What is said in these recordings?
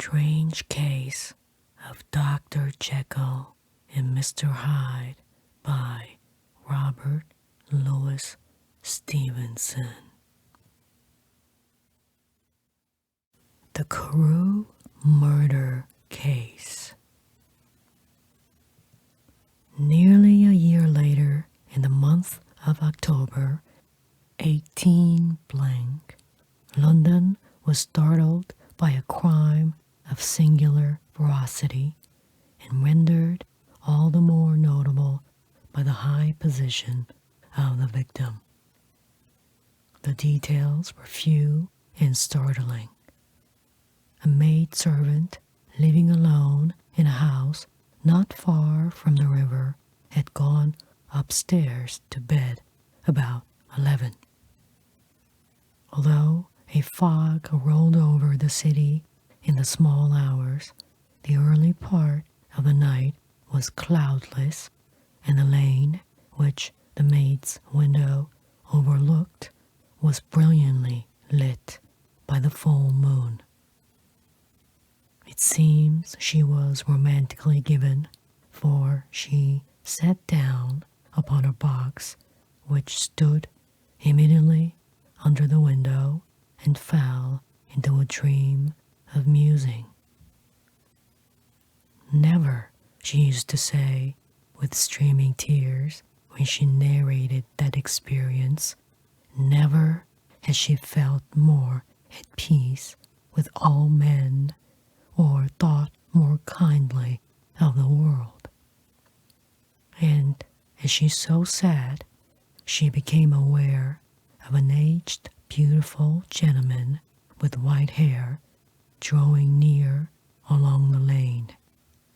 Strange Case of Dr. Jekyll and Mr. Hyde by Robert Louis Stevenson. The Carew Murder Case. Nearly a year later, in the month of October, 18 blank, London was startled by a crime of singular ferocity and rendered all the more notable by the high position of the victim. The details were few and startling. A maidservant living alone in a house not far from the river had gone upstairs to bed about 11. Although a fog rolled over the city in the small hours, the early part of the night was cloudless, and the lane, which the maid's window overlooked, was brilliantly lit by the full moon. It seems she was romantically given, for she sat down upon a box which stood immediately under the window and fell into a dream of musing. Never, she used to say, with streaming tears, when she narrated that experience, never has she felt more at peace with all men or thought more kindly of the world. And as she so sat, she became aware of an aged, beautiful gentleman with white hair drawing near along the lane,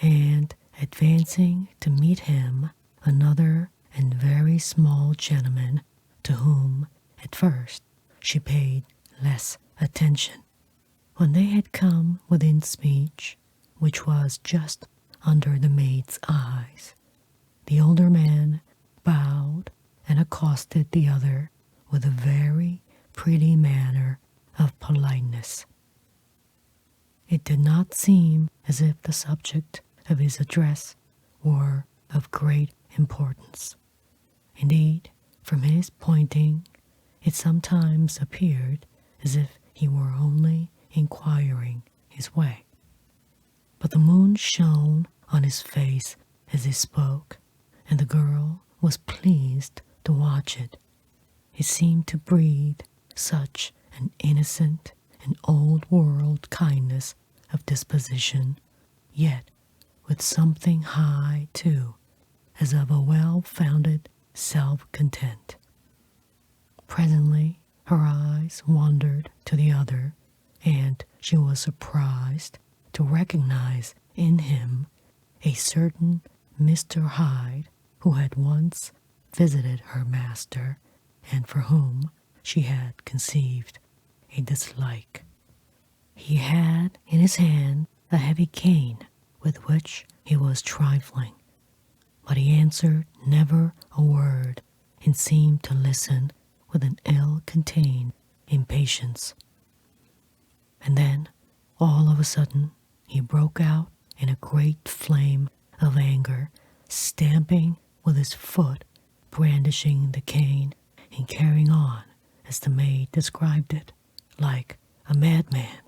and advancing to meet him another and very small gentleman to whom, at first, she paid less attention. When they had come within speech, which was just under the maid's eyes, the older man bowed and accosted the other with a very pretty manner of politeness. It did not seem as if the subject of his address were of great importance. Indeed, from his pointing, it sometimes appeared as if he were only inquiring his way. But the moon shone on his face as he spoke, and the girl was pleased to watch it. It seemed to breathe such an innocent and old-world kindness of disposition, yet with something high, too, as of a well-founded self-content. Presently her eyes wandered to the other, and she was surprised to recognize in him a certain Mr. Hyde who had once visited her master and for whom she had conceived a dislike. He had in his hand a heavy cane with which he was trifling, but he answered never a word and seemed to listen with an ill-contained impatience. And then, all of a sudden, he broke out in a great flame of anger, stamping with his foot, brandishing the cane, and carrying on, as the maid described it, like a madman.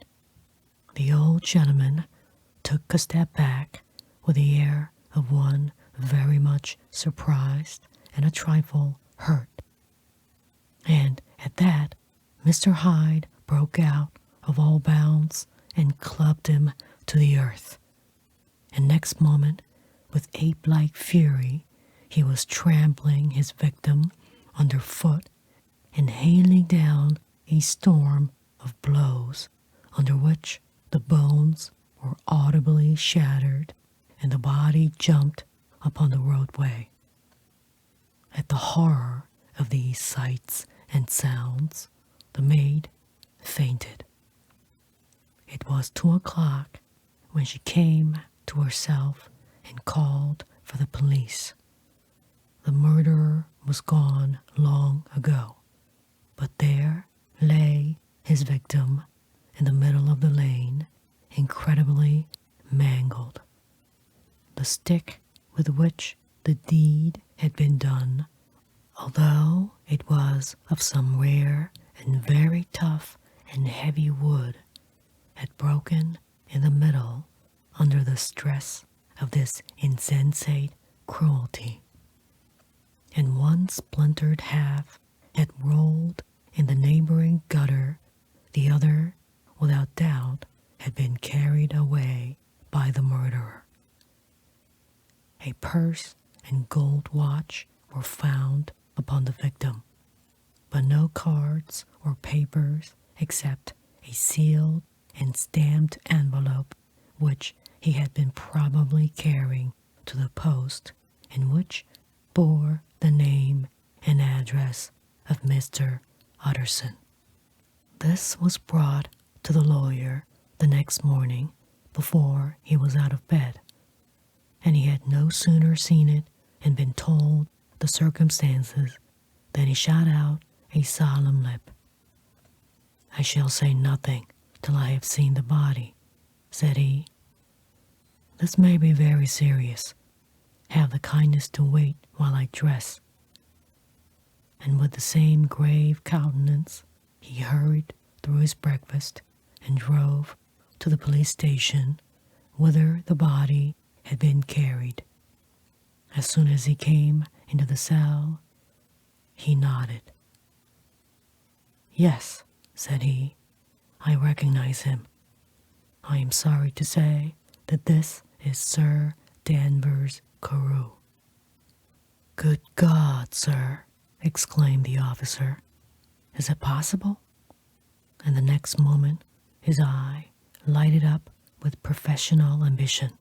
The old gentleman took a step back with the air of one very much surprised and a trifle hurt. And at that, Mr. Hyde broke out of all bounds and clubbed him to the earth. And next moment, with ape-like fury, he was trampling his victim underfoot and hailing down a storm of blows under which the bones were audibly shattered and the body jumped upon the roadway. At the horror of these sights and sounds, the maid fainted. It was 2:00 when she came to herself and called for the police. The murderer was gone long ago, but there lay his victim in the middle of the lane, incredibly mangled. The stick with which the deed had been done, although it was of some rare and very tough and heavy wood, had broken in the middle under the stress of this insensate cruelty, and one splintered half had rolled in the neighboring gutter, the other, without doubt, had been carried away by the murderer. A purse and gold watch were found upon the victim, but no cards or papers except a sealed and stamped envelope which he had been probably carrying to the post, and which bore the name and address of Mr. Utterson. This was brought to the lawyer the next morning before he was out of bed, and he had no sooner seen it and been told the circumstances than he shot out a solemn lip. "I shall say nothing till I have seen the body," said he. "This may be very serious. Have the kindness to wait while I dress." And with the same grave countenance, he hurried through his breakfast and drove to the police station whither the body had been carried. As soon as he came into the cell, he nodded. "Yes," said he, "I recognize him. I am sorry to say that this is Sir Danvers Carew." "Good God, sir," exclaimed the officer. "Is it possible?" And the next moment his eye lighted up with professional ambition.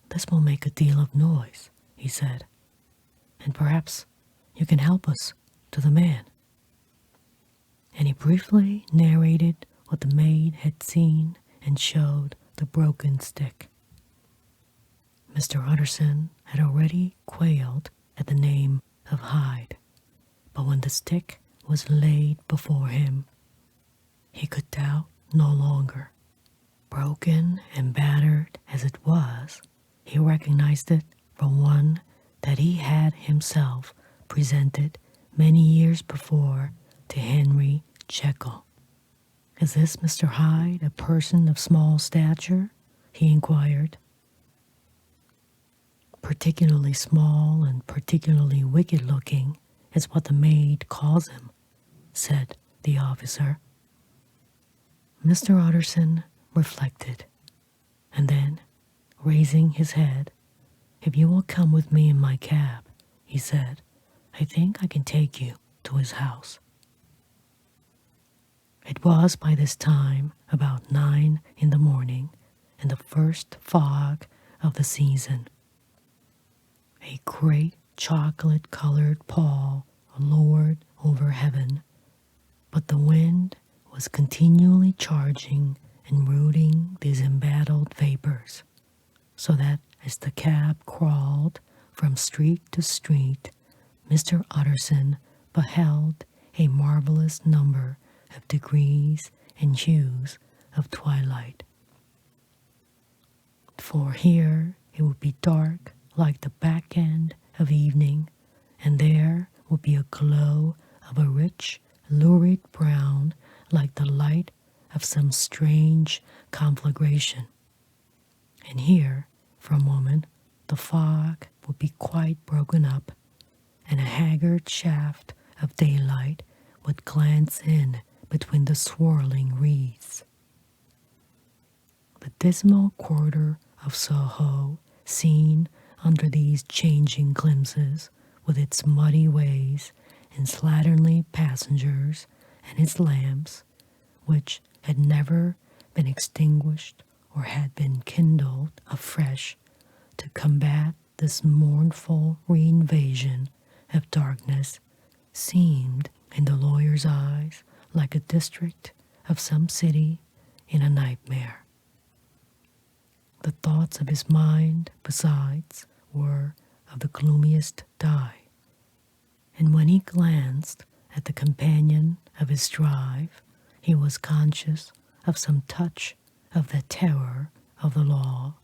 "This will make a deal of noise," he said, "and perhaps you can help us to the man." And he briefly narrated what the maid had seen and showed the broken stick. Mr. Utterson had already quailed at the name of Hyde, but when the stick was laid before him, he could doubt no longer. Broken and battered as it was, he recognized it for one that he had himself presented many years before to Henry Jekyll. "Is this Mr. Hyde a person of small stature?" he inquired. "Particularly small and particularly wicked-looking is what the maid calls him," said the officer. Mr. Utterson reflected, and then, raising his head, "If you will come with me in my cab," he said, "I think I can take you to his house." It was by this time about 9 in the morning, and the first fog of the season. A great chocolate-colored pall lowered over heaven, but the wind was continually charging and rooting these embattled vapors, so that as the cab crawled from street to street, Mr. Utterson beheld a marvelous number of degrees and hues of twilight. For here it would be dark like the back end of evening, and there would be a glow of a rich, lurid brown like the light of some strange conflagration. And here, for a moment, the fog would be quite broken up, and a haggard shaft of daylight would glance in between the swirling wreaths. The dismal quarter of Soho, seen under these changing glimpses, with its muddy ways and slatternly passengers and its lamps, which had never been extinguished or had been kindled afresh to combat this mournful reinvasion of darkness, seemed, in the lawyer's eyes, like a district of some city in a nightmare. The thoughts of his mind, besides, were of the gloomiest dye, and when he glanced at the companion of his drive, he was conscious of some touch of the terror of the law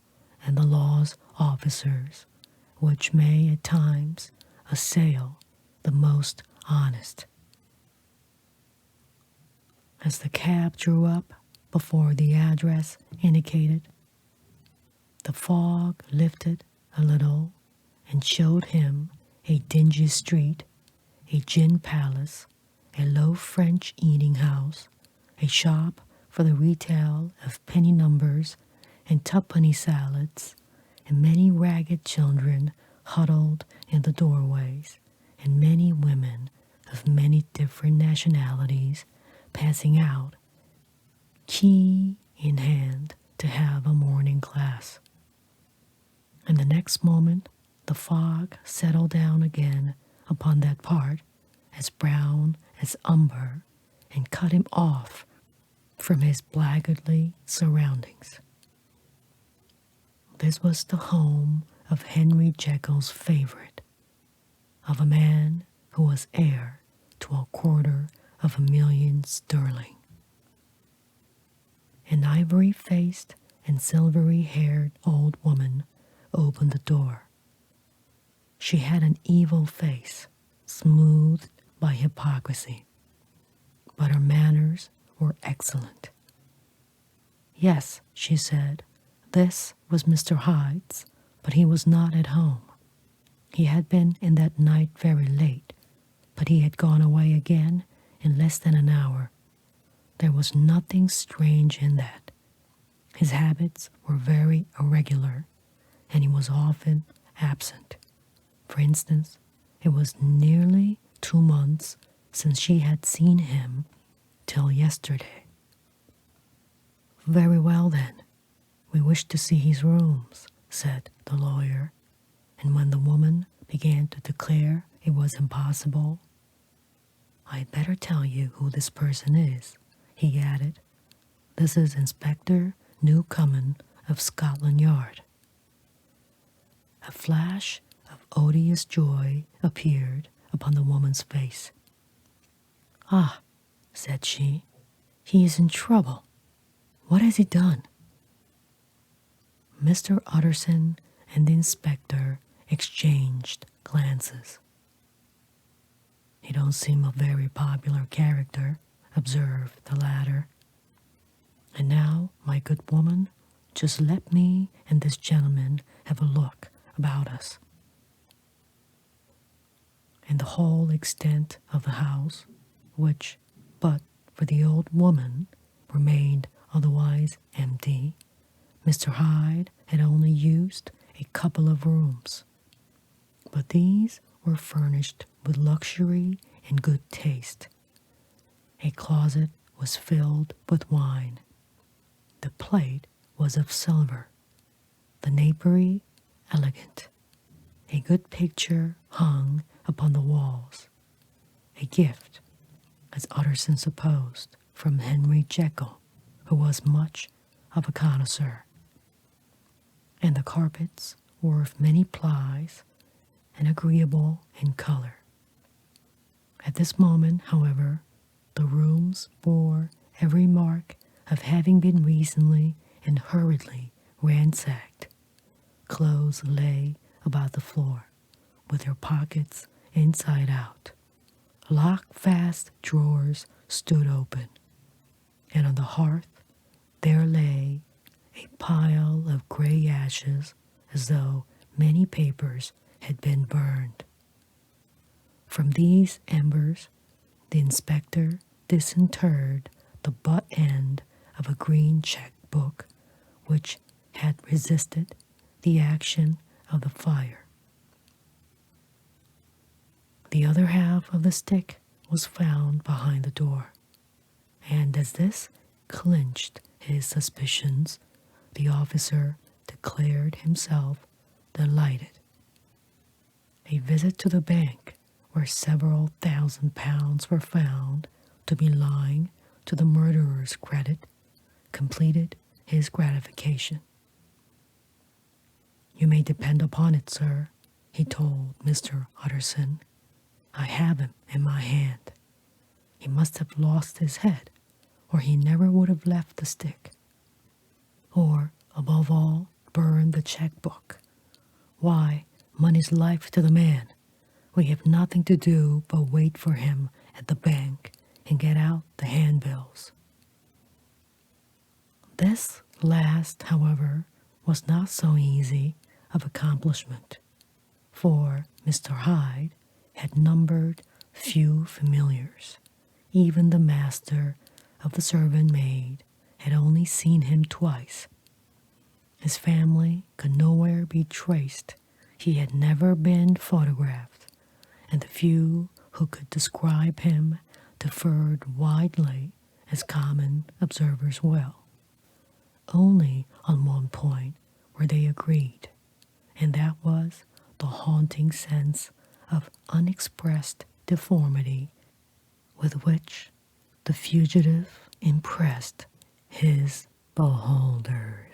and the law's officers, which may at times assail the most honest. As the cab drew up before the address indicated, the fog lifted a little and showed him a dingy street, a gin palace, a low French eating house, a shop for the retail of penny numbers and tuppenny salads, and many ragged children huddled in the doorways, and many women of many different nationalities passing out, key in hand, to have a morning class. And the next moment the fog settled down again upon that part, as brown as umber, and cut him off from his blackguardly surroundings. This was the home of Henry Jekyll's favorite, of a man who was heir to £250,000 sterling. An ivory-faced and silvery-haired old woman opened the door. She had an evil face, smoothed by hypocrisy, but her manners were excellent. Yes, she said, this was Mr. Hyde's, but he was not at home. He had been in that night very late, but he had gone away again in less than an hour. There was nothing strange in that. His habits were very irregular, and he was often absent. For instance, it was nearly 2 months since she had seen him till yesterday. Very well, then. We wish to see his rooms, said the lawyer, and when the woman began to declare it was impossible, I'd better tell you who this person is, he added. This is Inspector Newcomen of Scotland Yard. A flash of odious joy appeared upon the woman's face. Ah, said she, he is in trouble. What has he done? Mr. Utterson and the inspector exchanged glances. He don't seem a very popular character, observed the latter. And now, my good woman, just let me and this gentleman have a look about us. And the whole extent of the house, which, but for the old woman, remained otherwise empty, Mr. Hyde had only used a couple of rooms, but these were furnished with luxury and good taste. A closet was filled with wine. The plate was of silver, the napery elegant. A good picture hung upon the walls, a gift, as Utterson supposed, from Henry Jekyll, who was much of a connoisseur. And the carpets were of many plies and agreeable in color. At this moment, however, the rooms bore every mark of having been recently and hurriedly ransacked. Clothes lay about the floor, with their pockets inside out. Lock-fast drawers stood open, and on the hearth there lay a pile of gray ashes, as though many papers had been burned. From these embers, the inspector disinterred the butt end of a green check book which had resisted the action of the fire. The other half of the stick was found behind the door, and as this clinched his suspicions, the officer declared himself delighted. A visit to the bank, where several £1,000s were found to be lying to the murderer's credit, completed his gratification. You may depend upon it, sir, he told Mr. Utterson. I have him in my hand. He must have lost his head, or he never would have left the stick. or, above all, burn the checkbook. Why, money's life to the man. We have nothing to do but wait for him at the bank and get out the handbills. This last, however, was not so easy of accomplishment, for Mr. Hyde had numbered few familiars. Even the master of the servant maid had only seen him twice. His family could nowhere be traced. He had never been photographed, and the few who could describe him differed widely, as common observers will. Only on one point were they agreed, and that was the haunting sense of unexpressed deformity with which the fugitive impressed his beholders.